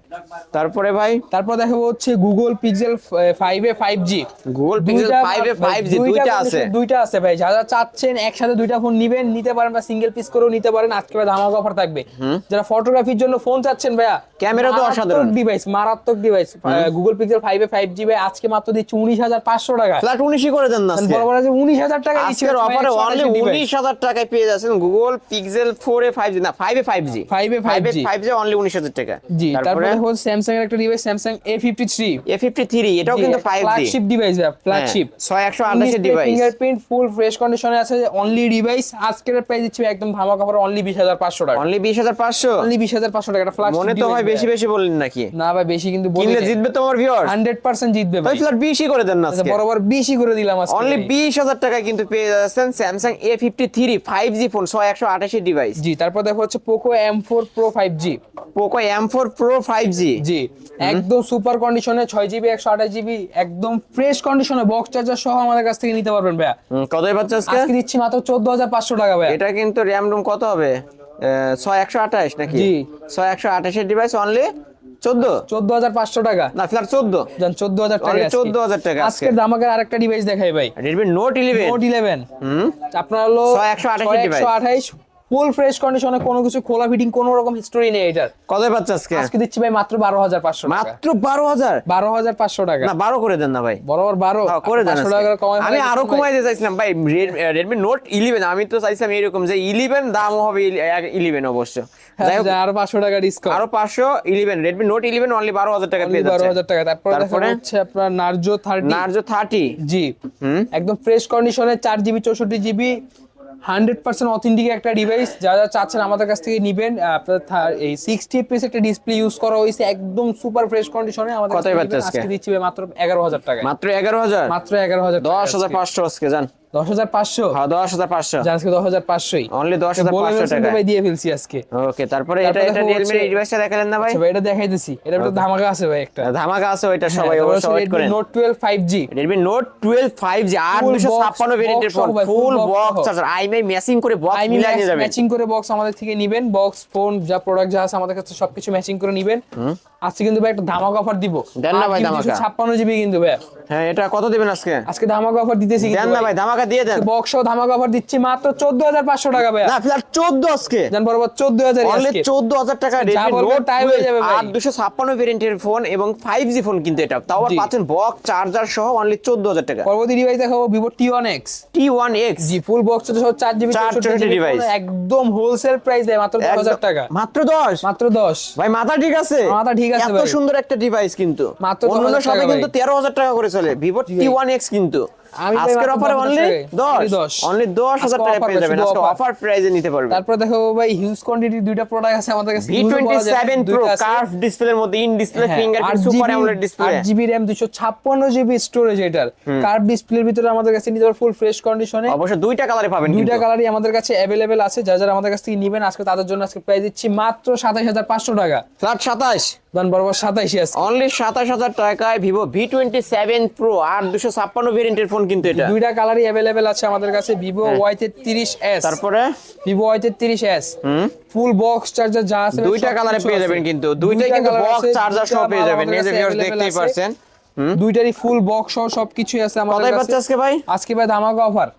তারপরে ভাই, তারপর দেখাবো হচ্ছে Google Pixel 5 এ 5G। Google Pixel 5 এ 5G দুইটা আছে। দুইটা আছে ভাই, যারা চাচ্ছেন একসাথে দুইটা ফোন নিবেন নিতে পারেন, বা সিঙ্গেল পিস করেও নিতে পারেন। আজকে ভাই ধামাকা অফার থাকবে। যারা ফটোগ্রাফির জন্য ফোন চাচ্ছেন ভাইয়া, ক্যামেরা তো অসাধারণ ডিভাইস, মারাত্মক ডিভাইস, Google Pixel 5 এ 5G ভাই আজকে মাত্র দিচ্ছি 19,500 টাকা। ফ্ল্যাট 19ই করে দেন না আজকে। বরাবর আছে 19,000 টাকা দিচ্ছি আজকের অফারে অনলি 19,000 টাকায় পেয়ে যাচ্ছেন Google Pixel 4 এ 5G, না 5 এ 5G, 5 এ 5G অনলি 19,000 টাকা। জি, তারপরে হচ্ছে Samsung এর একটা ডিভাইস, Samsung A53। এটাও কিন্তু 5G ফ্ল্যাগশিপ ডিভাইস ভাই, flagship 128 device, fingerprint, full fresh কন্ডিশনে আছে, অনলি ডিভাইস। আজকের প্রাইস দিচ্ছি একদম ধামাকা অফার অনলি 20,500 টাকা। অনলি 20,500? অনলি 20,500 টাকা। এটা ফ্ল্যাগশিপ মনে তো হয় বেশি বেশি বললেন নাকি? না ভাই, বেশি কিন্তু বলি কিনলে জিতবে তোমার ভিউয়ার্স, 100% জিতবে তাই ভাই। ফ্ল্যাট 20ই করে দেন না আজকে। বরাবর 20ই করে দিলাম আজকে। অনলি 20,000 টাকায় কিন্তু পেয়ে যাচ্ছেন Samsung A53 5G phone, 128 device. জি, তারপর দেখো হচ্ছে Poco M4 Pro 5G। Poco M4 Pro 5G, জি, একদম সুপার কন্ডিশনে, 6GB 128GB, একদম ফ্রেশ কন্ডিশনে, বক্স চার্জার সহ আমাদের কাছ থেকে নিতে পারবেন ভাই। কতই পাচ্ছে আজকে? আজকে দিচ্ছি মাত্র 14,500 টাকা ভাই। এটা কিন্তু র‍্যাম রুম কত হবে? 128 নাকি? জি, 128 এর ডিভাইস অনলি 14,500 টাকা। না ফ্ল্যাট 14, জান 14,000 টাকা। 14,000 টাকা আজকে। আজকে ধামাকার আরেকটা ডিভাইস দেখাই ভাই, Redmi Note 11। Note 11। আপনার হলো 128 ডিভাইস, 128 ফুল ফ্রেশ কন্ডিশনে, কোনো কিছু খোলা ফিটিং কোনো রকম হিস্টোরি নেই এটার। কত পাচ্ছে আজকে? আজকে দিচ্ছি ভাই মাত্র 12,500 টাকা। মাত্র 12,000? 12,500 টাকা না 12 করে দেন না ভাই। বরাবর 12 করে দেন 500 টাকা কমাই। আমি আরো কমাইতে চাইছিলাম ভাই। Redmi Note 11 আমি তো চাইছিলাম এরকম যে 11 দাম হবে 11 অবশ্য। যাই হোক আরো 500 টাকা ডিসকাউন্ট, আরো 511 Redmi Note 11 অনলি 12,000 টাকা পেয়ে যাচ্ছে। 12,000 টাকা। তারপরে হচ্ছে আপনার Narzo 30। Narzo 30 জি, একদম ফ্রেশ কন্ডিশনে 4GB 64GB 100% অথেন্টিক একটা ডিভাইস। যারা চাচ্ছেন আমাদের কাছ থেকে নিবেন। আপনার এই 60 fps একটা ডিসপ্লে ইউজ করা হয়েছে, একদম সুপার ফ্রেশ কন্ডিশনে। আমাদের কাছ কতই থেকে পাচ্ছে নিবেন। আজকে? আজকে দিচ্ছি ভাই মাত্র 11,000 টাকা। মাত্র 11,000? মাত্র 11,000 টাকা। 10,500 আজকে জান। 10,500? হ্যাঁ 10,500 আজকে 10,500ই অনলি 10,500 টাকা ভাই দিয়ে ফেলছি আজকে। ওকে, তারপরে এটা Realme এর ডিভাইসটা দেখালেন না ভাই? আচ্ছা ভাই, এটা দেখাইতেছি। এটা একটা ধামাকা আছে ভাই একটা। ধামাকা আছে ওইটা, সবাই অবশ্যই ওয়েট করেন। Note 12 5G। Redmi Note 12 5G 8256 ভেরিয়েন্টের ফোন, full box charger, IMEI matching করে বক্স মিলাই নিয়ে যাবেন। ম্যাচিং করে বক্স আমাদের থেকে নিবেন। বক্স, ফোন, যা প্রোডাক্ট যা আছে আমাদের কাছে সবকিছু ম্যাচিং করে নিবেন। আজকে কিন্তু ভাই একটা ধামাকা অফার দিব। দেন না ভাই ধামাকা। 56GB কিন্তু ভাই। হ্যাঁ এটা কত দিবেন আজকে? আজকে ধামাকা অফার দিতেছি দেন কিন্তু না ভাই, ধামাকা দিয়ে দেন। বক্স সহ ধামাকা অফার দিচ্ছি মাত্র 14,500 টাকা ভাই। না ফিলহাল 14 আজকে জান বরাবর 14,000 অনলি আজকে। 14,000 টাকা যা Redmi বলবেন Note তাই হয়ে যাবে ভাই। 8256 ভেরিয়েন্টের ফোন এবং 5G ফোন কিন্তু এটা। তাও আবার জি। পাচ্ছেন বক্স চার্জার সহ অনলি 14,000 টাকা। পরবর্তী ডিভাইস দেখাবো Vivo T1X। T1X জি, ফুল বক্স সহ 4GB 64GB ডিভাইস। একদম হোলসেল প্রাইস দেয় মাত্র 10,000 টাকা। মাত্র 10? মাত্র 10। ভাই মাথা ঠিক আছে? মাথা ঠিক আছে এত ভাই। সুন্দর একটা ডিভাইস কিন্তু মাত্র অন্যান্য 10,000 শপে টাকা কিন্তু ভাই। 13,000 টাকা করে চলে। Vivo T1X কিন্তু আমি ভাই আজকের মাত্র অফারে 10,000 অনলি টাকায়। 10 অনলি 10,000 টাকা পেয়ে যাবেন। আজকে অফার প্রাইসে নিতে পারবেন। তারপর দেখো ভাই হিউজ কোয়ান্টিটি দুইটা প্রোডাক্ট আছে আমাদের কাছে। V27 Pro কার্ভ ডিসপ্লের মধ্যে in display fingerprint super AMOLED display, 8GB RAM 256GB storage এটার। কার্ভ ডিসপ্লের ভিতরে আমাদের কাছে নিতে পারবেন ফুল ফ্রেশ কন্ডিশনে। অবশ্যই দুইটা কালারে পাবেন কিন্তু। দুইটা কালারই আমাদের কাছে अवेलेबल আছে। যারা আমাদের কাছ থেকে নেবেন আজকে তাদের জন্য আজকে প্রাইস দিচ্ছি মাত্র 27,500 টাকা। ফ্ল্যাট 27 দান বরাবর 27 আছে। অনলি 27,000 টাকায় Vivo V27 Pro 8256 ভেরিয়েন্টের ফোন কিন্তু এটা। দুইটা কালারই अवेलेबल আছে আমাদের কাছে। Vivo Y33s, তারপরে Vivo Y33s ফুল বক্স চার্জার যা আছে দুইটা কালারে পেয়ে যাবেন কিন্তু। দুইটাই কিন্তু বক্স চার্জার সহ পেয়ে যাবেন। এই যে ভিউয়ার্স দেখতেই পারছেন। দুইটারই ফুল বক্স সহ সবকিছু আছে আমাদের কতই কাছে। পাচ্ছে আজকে ভাই? আজকে ভাই ধামাকা অফার।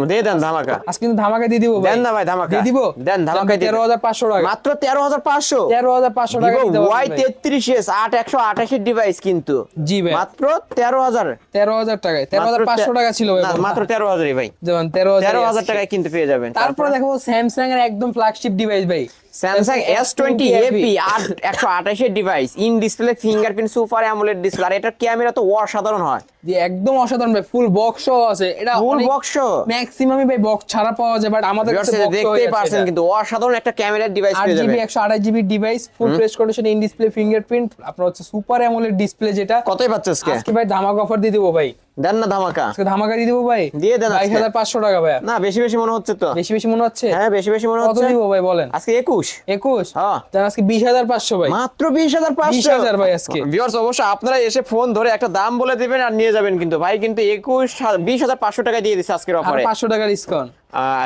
দিয়ে দেন ধামাকা। আজকে কিন্তু ধামাকা দিয়ে দিব ভাই। দেন না ভাই ধামাকা। দিয়ে দিব। দেন ধামাকা দিয়ে দেন। 13,500 টাকা। মাত্র 13,500? 13,500 টাকা Vivo দিতে পারবেন ভাই। Y33s 8128 ডিভাইস কিন্তু জি ভাই। মাত্র 13,000। 13,000 টাকায়। 13,500 টাকা ছিল ভাই। না মাত্র 13,000ই ভাই। যেমন 13,000 13,000 টাকায় কিন্তু পেয়ে যাবেন। তারপরে দেখো স্যামসাং এর একদম ফ্ল্যাগশিপ ডিভাইস ভাই, Samsung S20 FE 128 device in display fingerprint super AMOLED display. আর এটার ক্যামেরা তো অসাধারণ হয়। যে একদম অসাধারণ ভাই। ফুল বক্স আছে এটা। ফুল বক্স ম্যাক্সিমামই ভাই বক্স ছাড়া পাওয়া যায়, বাট আমাদের কাছে বক্স দেখতেই পারছেন কিন্তু অসাধারণ একটা ক্যামেরার ডিভাইস পেয়ে যাবেন। 8GB 128GB device full fresh condition in display fingerprint আপনার হচ্ছে সুপার অ্যামোলেড ডিসপ্লে যেটা। কতই পাচ্ছে আজকে? আজকে ভাই ধামাকা অফার দিয়ে দেবো ভাই। দেন না ধামাকা। আজকে ধামাকা দিয়ে দেবো ভাই। দিয়ে দেন আজকে। 22,500 টাকা ভাই। না বেশি বেশি মনে হচ্ছে তো। বেশি বেশি মনে হচ্ছে? হ্যাঁ বেশি বেশি মনে কত হচ্ছে। দিব ভাই বলেন? আজকে 21। 21? হ্যাঁ তাহলে আজকে 20,500 ভাই। মাত্র 20,500? 20,000 ভাই আজকে। ভিউয়ার্স অবশ্যই আপনারা এসে ফোন ধরে একটা দাম বলে দিবেন আর নিয়ে যাবেন কিন্তু। ভাই কিন্তু 20,500 টাকা দিয়ে দিছে আজকের আর অফারে। 500 টাকা ডিসকাউন্ট।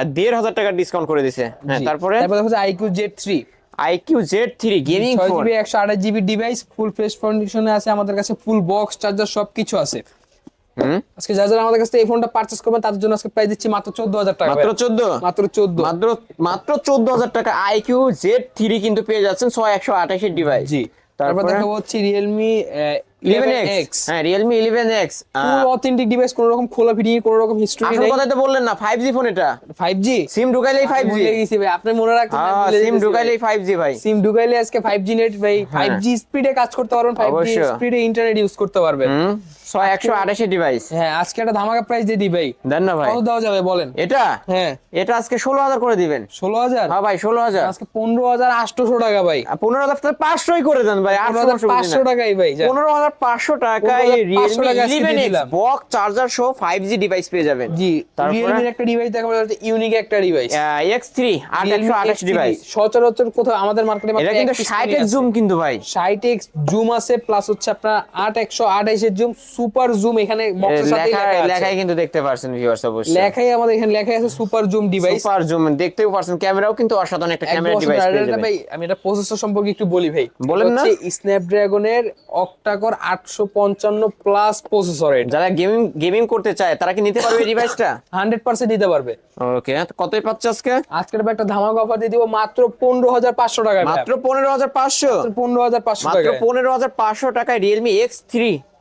1,500 টাকা ডিসকাউন্ট করে দিছে। হ্যাঁ তারপরে হচ্ছে IQ Z3 IQ Z3 gaming phone 6GB 128GB device full fresh কন্ডিশনে আছে আমাদের কাছে। ফুল বক্স চার্জার সবকিছু আছে। আজকে যারা আমাদের কাছে এই ফোনটা পারচেজ করবেন তাদের জন্য আজকে প্রাইস দিচ্ছি মাত্র 14,000 টাকা। মাত্র 14? মাত্র 14। মাত্র 14,000 টাকা IQ Z3 কিন্তু পেয়ে যাচ্ছেন 128 ডিভাইস। জি। তারপর দেখাবো হচ্ছে Realme 11X। হ্যাঁ Realme 11X ফুল অথেন্টিক ডিভাইস, কোনো রকম খোলা ফিটিং কোনো রকম হিস্টরি আসল নেই। কথা তো বললেন না 5G ফোন এটা। 5G সিম ঢুকাইলেই 5G। ভুলে গেছি ভাই, আপনি মনে রাখতেন না? হ্যাঁ সিম ঢুকাইলেই 5G ভাই। সিম ঢুকাইলে আজকে 5G নেট ভাই। 5G স্পিডে কাজ করতে পারবেন, 5G স্পিডে ইন্টারনেট ইউজ করতে পারবেন। 128 ডিভাইস। হ্যাঁ আজকে একটা ধামাকা প্রাইস দিয়ে দিই ভাই। দেন না ভাই। কত দেওয়া যাবে বলেন? এটা হ্যাঁ এটা আজকে 16,000 করে দিবেন। 16,000? হ্যাঁ ভাই 16,000। আজকে 15,800 টাকা ভাই। 15,500ই করে দেন ভাই। 15,500 টাকাই ভাই। 15,500 টাকায় 15,500 টাকা Realme আজকে দিয়ে 11X দিলাম। বক্স চার্জার সহ 5G ডিভাইস পেয়ে যাবেন। জি। তারপরে Realme এর একটা ডিভাইস দেখাবো, ইউনিক একটা ডিভাইস। X3 8128 device. সচরাচর কোথাও আমাদের মার্কেটে এটা কিন্তু 60x জুম কিন্তু ভাই। 60x জুম আছে, প্লাস হচ্ছে আপনার 8/128 এর জুম, সুপার জুম। এখানে বক্সের সাথে লেখাই কিন্তু দেখতে পারছেন ভিউয়ার্স অবশ্যই। লেখাই আমাদের এখানে লেখাই আছে super zoom device. Super zoom দেখতেও পারছেন। ক্যামেরাও কিন্তু অসাধারণ একটা ক্যামেরা ডিভাইস পেয়ে যাবেন। ভাই আমি এটা প্রসেসর সম্পর্কে একটু বলি ভাই। বলেন না। স্ন্যাপড্রাগনের অক্টা কোর 855 প্লাস প্রসেসরের। যারা গেমিং করতে চায় তারা কি নিতে পারবে এই ডিভাইসটা? 100% দিতে পারবে। ওকে, কতই পাচ্ছে আজকে? আজকের একটা ধামাকা অফার দিয়ে দিব মাত্র 15500 টাকায়। মাত্র 15500, 15500 মাত্র টাকায়। 15500 টাকায় Realme X3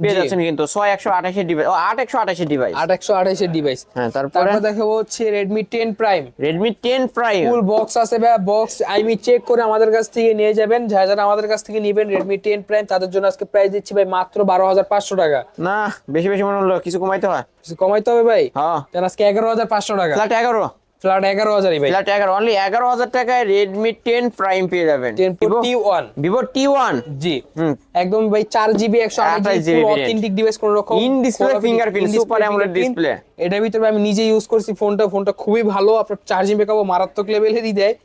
পেয়ে যাচ্ছেন কিন্তু 6128 এর ডিভাইস, ও 8128 এর ডিভাইস। 8128 এর ডিভাইস। হ্যাঁ, তারপর দেখাবো হচ্ছে Redmi 10 Prime। Redmi 10 Prime full box আছে ভাই, বক্স আমি চেক করে আমাদের কাছ থেকে নিয়ে যাবেন। যারা আমাদের কাছ থেকে নেবেন Redmi 10 Prime তাদের জন্য আজকে প্রাইস দিচ্ছি ভাই মাত্র 12500 টাকা। না, বেশি বেশি মনে হলো, কিছু কমাইতে হয়। কিছু কমাইতে হবে ভাই। হ্যাঁ, তাহলে আজকে 11500 টাকা। ফ্ল্যাট 11, ফ্ল্যাট 11000ই ভাই। ফ্ল্যাট 11, অনলি 11000 টাকায় Redmi 10 Prime পেয়ে যাবেন। 10 Pro T1। Vivo T1, জি হুম, একদম ভাই 4GB 128GB অথেন্টিক ডিভাইস, কোন রকম in display fingerprint, super AMOLED display. এটার ভিতরে আমি নিজে ইউজ করছি ফোনটা খুবই ভালো। আপনার চার্জিং ব্যাকআপও মারাত্মক লেভেলেরই দেয়।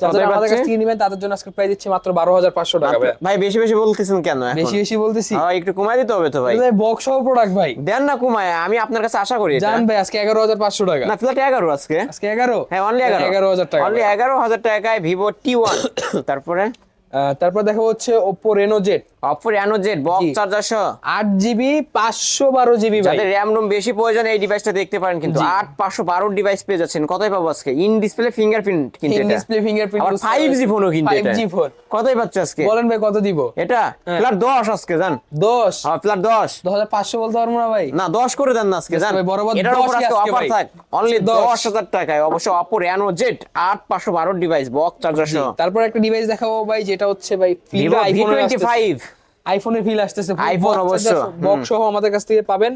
যারা আমাদের কাছ থেকে নেবেন তাদের জন্য আজকে প্রাইস দিচ্ছি মাত্র 12500 টাকা ভাই। ভাই বেশি বেশি বলতেছেন কেন এখন? বেশি বেশি বলতেছি? হ্যাঁ, একটু কমাই দিতে হবে তো ভাই। বক্স সহ প্রোডাক্ট ভাই, দেন না কমায়, আমি আপনার কাছে আশা করি। জান ভাই আজকে 11500 টাকা। না, ফ্ল্যাট 11 আজকে। আজকে 11? হ্যাঁ, অনলি 11000 টাকা। অনলি 11000 টাকায় Vivo T1। তারপর দেখা হচ্ছে Oppo Reno Z। Oppo Reno Z box জি। চার্জার সহ 8GB 512GB ভাই। যাদের র‍্যাম রোম বেশি প্রয়োজন এই ডিভাইসটা দেখতে পারেন কিন্তু। 8512 ডিভাইস পেয়ে যাচ্ছেন। কতই পাবো আজকে? ইন ডিসপ্লে ফিঙ্গারপ্রিন্ট কিন্তু ইন এটা। Display fingerprint. আর 5G ফোনও কিন্তু এটা। 5G phone. কতই পাচ্ছে আজকে? বলেন ভাই কত দিব? এটা ফ্ল্যাট 10 আজকে জান। 10? হ্যাঁ, ফ্ল্যাট 10। 10500 বলতে পারবো না ভাই। না, 10 করে দেন না আজকে জান। ভাই বরাবর এটার 10 উপর আজকে আজকে অফার ভাই। থাক অনলি 10,000 10000 টাকায়। অবশ্য Oppo Reno Z 8512 device box charger সহ। তারপর একটা ডিভাইস দেখাবো ভাই, যেটা হচ্ছে ভাই Vivo আইফোনের V25, আইফোনের ফিল আসতেছে। আইফোন অবশ্য বক্স সহ আমাদের কাছ থেকে পাবেন।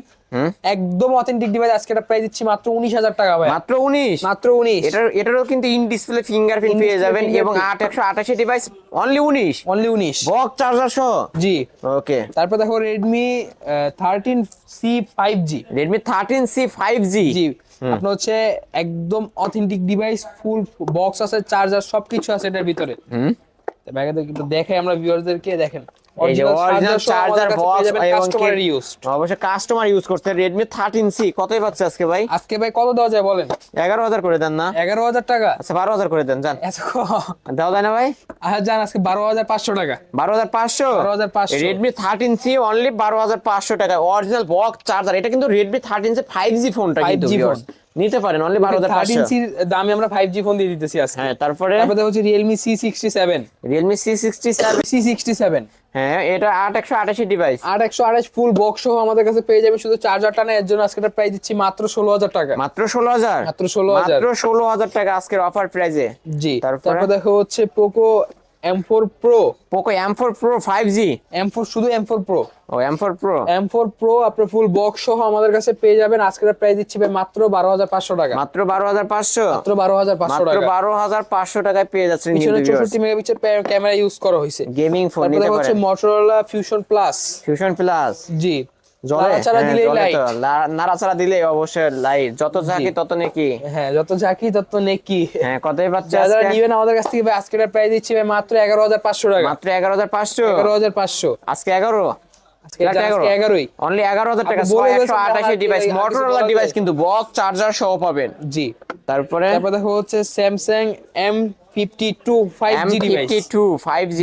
একদম অথেন্টিক ডিভাইস। আজকে এটা প্রাইস দিচ্ছি মাত্র 19000 টাকা ভাই। মাত্র 19। মাত্র 19। এটারও কিন্তু ইন ডিসপ্লে ফিঙ্গারপ্রিন্ট পেয়ে যাবেন এবং 8128 device only 19। Only 19 box charger সহ। জি। ওকে, তারপর দেখো Redmi 13C 5G। Redmi 13C 5G জি, আপনার হচ্ছে একদম অথেন্টিক ডিভাইস, ফুল বক্স আছে, চার্জার সবকিছু আছে এটার ভিতরে। ব্যাগে একটু দেখাই আমরা ভিউয়ারদেরকে, দেখেন এই যে অরিজিনাল চার্জার বক্স এবং কাস্টমার ইউজ। অবশ্য কাস্টমার ইউজ করতে। Redmi 13C কতই পাচ্ছে আজকে ভাই? আজকে ভাই কত দেওয়া যায় বলেন? 11000 করে দেন না? 11000 টাকা? আচ্ছা 12000 করে দেন জান। এত কম? দেওয়া যায় না ভাই? আচ্ছা জান, আজকে 12500 টাকা। 12500? 12500। Redmi 13C অনলি 12500 টাকা। Original box charger. এটা কিন্তু Redmi 13C 5G ফোনটা কিন্তু 5G viewers নিতে পারেন অনলি 12500। 13C দামে আমরা 5G ফোন দিয়ে দিতেছি আজকে। হ্যাঁ, তারপরে হচ্ছে Realme C67। Realme C67। C67 হ্যাঁ, এটা 8128 ডিভাইস। 8128 ফুল বক্স সহ আমাদের কাছে পেয়ে যাবেন। শুধু চার্জারটা না, এর জন্য আজকে প্রাইস দিচ্ছি মাত্র 16000 টাকা। মাত্র 16000? মাত্র 16000। মাত্র 16000 টাকা আজকের অফার প্রাইসে। জি। তারপর দেখো হচ্ছে Poco M4 Pro। Poco M4 Pro 5G। M4 শুধু M4 Pro। ও M4 Pro। M4 Pro আপনার ফুল বক্স সহ আমাদের কাছে পেয়ে যাবেন। আজকের প্রাইস দিচ্ছি ভাই মাত্র 12500 টাকা। মাত্র 12500? মাত্র 12500 টাকা। মাত্র 12500 টাকায় পেয়ে যাচ্ছেন কিন্তু পিছনে 64 মেগাপিক্সেল ক্যামেরা ইউজ করা হয়েছে। গেমিং ফোন নিতে তারপরে হচ্ছে পারেন। Motorola Fusion Plus। Fusion Plus জি। জলে নাড়াচাড়া দিলেই লাইট। নাড়াচাড়া দিলে অবশ্যই লাইট। যত ঝাঁকি তত নেকি। হ্যাঁ, যত ঝাঁকি তত নেকি। হ্যাঁ, কতই পাচ্ছে যারা আজকে? নিবেন আমাদের কাছ থেকে ভাই আজকের প্রাইস দিচ্ছি ভাই মাত্র 11500 টাকা। মাত্র 11500? 11500 আজকে 11? আজকে 11ই অনলি 11000 টাকা। আপনি বলে দিয়েছেন 128 ডিভাইস, আগে Motorola বলা ডিভাইস যায়। কিন্তু বক্স চার্জার সহ পাবেন। জি। তারপরে দেখো হচ্ছে Samsung M52 5G device. M52 5G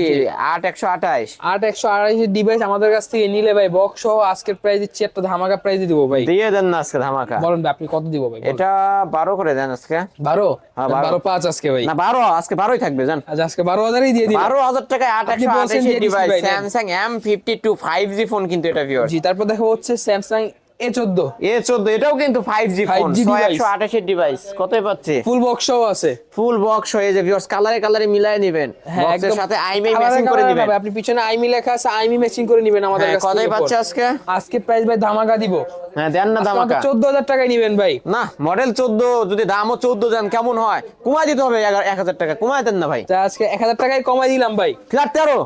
8128। 8128 device আমাদের কাছ থেকে নিলে ভাই বক্স সহ আজকের প্রাইস দিচ্ছি একটা ধামাকা প্রাইস দিব ভাই। দিয়ে দেন না আজকে ধামাকা। বলেন ভাই আপনি কত দিব ভাই? এটা 12 করে দেন আজকে। 12? হ্যাঁ, 12। 12.5 আজকে ভাই। না 12, আজকে 12ই থাকবে জান। আচ্ছা আজকে 12000ই দিয়ে দিন। 12000 টাকায় আপনি বলছেন 8128 দিয়ে দিচ্ছি ডিভাইস ভাই, নেন। Samsung M52 5G ফোন কিন্তু এটা ভিউয়ার্স। জি। তারপর দেখো হচ্ছে Samsung A14। A14 এটাও কিন্তু 5G phone, 5G device. 128 device. কতই পাচ্ছে? ফুল বক্স সহ আছে। ফুল বক্স হয়ে যে ভিউয়ার্স কালারে মিলায় নেবেন। বক্সের সাথে আইমি ম্যাচিং করে দিবেন। আপনি পিছনে আইমি লেখা আছে, আইমি ম্যাচিং করে নেবেন আমাদের হ্যাঁ, কাছ থেকে। কতই পাচ্ছে আজকে? আজকে প্রাইস ভাই ধামাকা দিব। হ্যাঁ, দেন না ধামাকা। 14000 টাকায় নেবেন ভাই। না, মডেল 14 যদি দামও 14 দেন কেমন হয়? কমাই দিতে হবে 1000 টাকা। কমাই দেন না ভাই। তা আজকে 1000 টাকায় কমাই দিলাম ভাই। ফ্ল্যাট 13?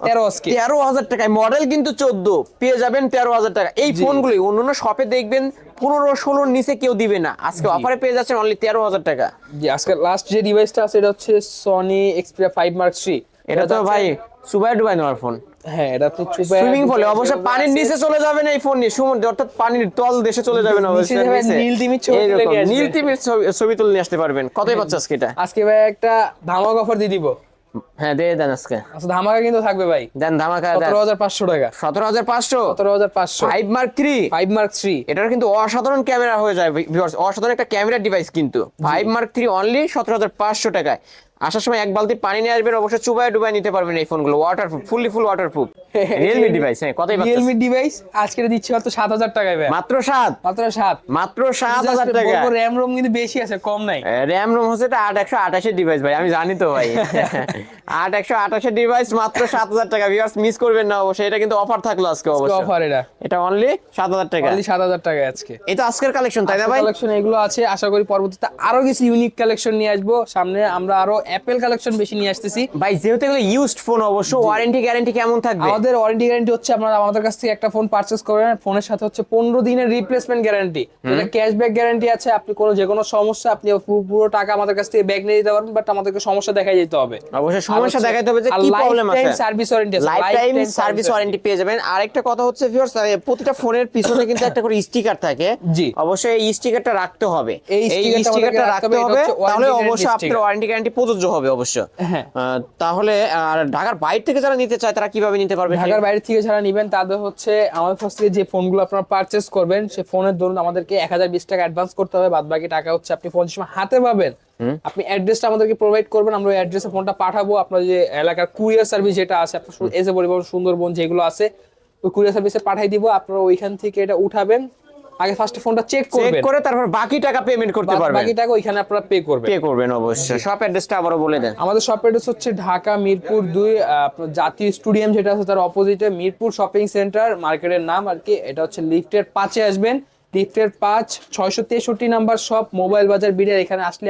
13 আজকে। 13000 টাকায় মডেল কিন্তু 14 পেয়ে যাবেন 13000 টাকা। এই ফোনগুলি অন্যান্য শপে দেখবেন 15-16 নিচে কেউ দিবে না। আজকে অফারে পেয়ে যাচ্ছেন অনলি 13000 টাকা। জি। আজকে লাস্ট যে ডিভাইসটা আছে এটা হচ্ছে Sony Xperia 5 Mark III। এটা তো ভাই সুবাই ডুবাই নেওয়ার ফোন। হ্যাঁ, এটা তো সুইমিং পুলে অবশ্য পানির নিচে চলে যাবে না এই ফোন নিয়ে। সমুদ্র অর্থাৎ পানির তল দেশে চলে যাবে না। নিচে যাবে, নীল তিমির ছবি তুলে নিয়ে আসবে। নীল তিমির ছবি তুলে নিয়ে আসতে পারবেন। কতই পাচ্ছে আজকে এটা? আজকে ভাই একটা ধামাকা অফার দিয়ে দিব। হ্যাঁ দিয়ে দেন আজকে। আচ্ছা ধামাকা কিন্তু থাকবে ভাই, দেন ধামাকা দেন। 17,500 টাকা। 17,500 17,500 5 মার্ক 3। 5 মার্ক 3 এটার কিন্তু অসাধারণ ক্যামেরা হয়ে যায় ভিউয়ার্স, অসাধারণ একটা ক্যামেরা ডিভাইস কিন্তু। 5 মার্ক 3 অনলি 17,500 টাকায়। আসার সময় এক বালতি পানি নিয়ে আসবেন, অবশ্যই চুবায় ডুবাই নিতে পারবেন এই ফোনগুলো, ওয়াটারপ্রুফ, ফুল ওয়াটারপ্রুফ। রিয়েলমি ডিভাইস, হ্যাঁ কতই পাচ্ছেন? রিয়েলমি ডিভাইস আজকে দিচ্ছি মাত্র 7,000 টাকায় ভাই। মাত্র 7, মাত্র 7,000 টাকা। র‍্যাম রোম কিন্তু বেশি আছে, কম নাই। র‍্যাম রোম হচ্ছে এটা 8128 এর ডিভাইস ভাই, আমি জানি তো ভাই। 8128 এর ডিভাইস মাত্র 7,000 টাকা। ভিউয়ার্স মিস করবেন না অবশ্যই, এটা কিন্তু অফার থাকলো আজকে অবশ্যই। অফার এটা অনলি 7,000 টাকা। অনলি 7,000 টাকায় আজকে। এটা আজকের কালেকশন তাই না ভাই? কালেকশন এগুলো আছে, আশা করি পরবর্তীতে আরো কিছু ইউনিক কালেকশন নিয়ে আসবো সামনে। আমরা আরো অ্যাপেল কালেকশন বেশি নিয়ে আসতেছি ভাই। যেহেতু এগুলো ইউজড ফোন, অবশ্য ওয়ারেন্টি গ্যারান্টি কেমন থাকবে? আমাদের ওয়ারেন্টি গ্যারান্টি হচ্ছে আপনারা আমাদের কাছ থেকে একটা ফোন পারচেজ করেন, ফোনের সাথে হচ্ছে 15 দিনের রিপ্লেসমেন্ট গ্যারান্টি, যেটা ক্যাশব্যাক গ্যারান্টি আছে। আপনি যে কোনো সমস্যা আপনি পুরো টাকা আমাদের কাছ থেকে ব্যাক নিয়ে দিতে পারবেন, বাট আমাদেরকে সমস্যা দেখাই যেতে হবে। অবশ্যই সমস্যা দেখাইতে হবে যে কি প্রবলেম আছে। সার্ভিস ওয়ারেন্টি আছে, লাইফ টাইম সার্ভিস ওয়ারেন্টি পেয়ে যাবেন। আরেকটা কথা হচ্ছে ভিউয়ার্স, প্রতিটা ফোনের পিছনে কিন্তু একটা করে স্টিকার থাকে। জি অবশ্যই এই স্টিকারটা রাখতে হবে, এই স্টিকারটা রাখতে হবে, তাহলে অবশ্যই আপনার ওয়ারেন্টি গ্যারান্টি প্রযোজ্য হবে অবশ্যই। হ্যাঁ তাহলে আর ঢাকার বাইরে থেকে যারা নিতে চায় তারা কিভাবে নিতে পারবে? ঢাকার বাইরে থেকে যারা নেবেন তাদের হচ্ছে আমাদের কাছ থেকে যে ফোনগুলো আপনারা পারচেজ করবেন, সেই ফোনের ধরুন আমাদেরকে 1020 টাকা অ্যাডভান্স করতে হবে, বাদ বাকি টাকা হচ্ছে আপনি ফোন সময় হাতে পাবেন। আপনি অ্যাড্রেসটা আমাদেরকে প্রোভাইড করবেন, আমরা ওই অ্যাড্রেসে ফোনটা পাঠাবো। আপনার যে এলাকার কুরিয়ার সার্ভিস যেটা আছে, আপনার এসে পরিবহন সুন্দরবন যেগুলো আছে, ওই কুরিয়ার সার্ভিসে পাঠিয়ে দিব। আপনারা ওইখান থেকে এটা উঠাবেন, আগে ফার্স্ট ফোনটা চেক করে তারপর বাকি টাকা পেমেন্ট করতে পারবেন। বাকি টাকা ওইখানে আপনারা পে করবেন অবশ্যই। শপ অ্যাড্রেসটা আবারও বলে দেন। আমাদের শপ অ্যাড্রেস হচ্ছে ঢাকা মিরপুর 2, আপনার জাতীয় স্টেডিয়াম যেটা আছে তার অপোজিটে মিরপুর শপিং সেন্টার, মার্কেটের নাম আর কি। এটা হচ্ছে লিফটের 5-এ আসবেন, লিফটের 5 663 নাম্বার শপ, মোবাইল বাজার বিডের। এখানে আসলে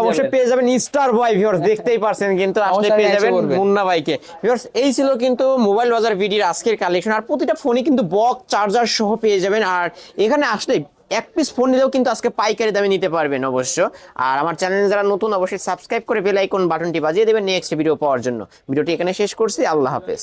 অবশ্যই পেয়ে যাবেন স্টার বয়। ভিউয়ার্স দেখতেই পারছেন কিন্তু, আসলে পেয়ে যাবেন মুন্না ভাইকে। ভিউয়ার্স এই ছিল কিন্তু মোবাইল বাজার বিডির আজকের কালেকশন। আর প্রতিটা ফোনই কিন্তু বক্স চার্জার সহ পেয়ে যাবেন। আর এখানে আসলে এক পিস ফোন নিলেও কিন্তু আজকে পাইকারি দামে নিতে পারবেন অবশ্য। আর আমার চ্যানেলে যারা নতুন অবশ্যই সাবস্ক্রাইব করে বেল আইকন বাটনটি বাজিয়ে দেবেন নেক্সট ভিডিও পাওয়ার জন্য। ভিডিওটি এখানে শেষ করছি, আল্লাহ হাফেজ।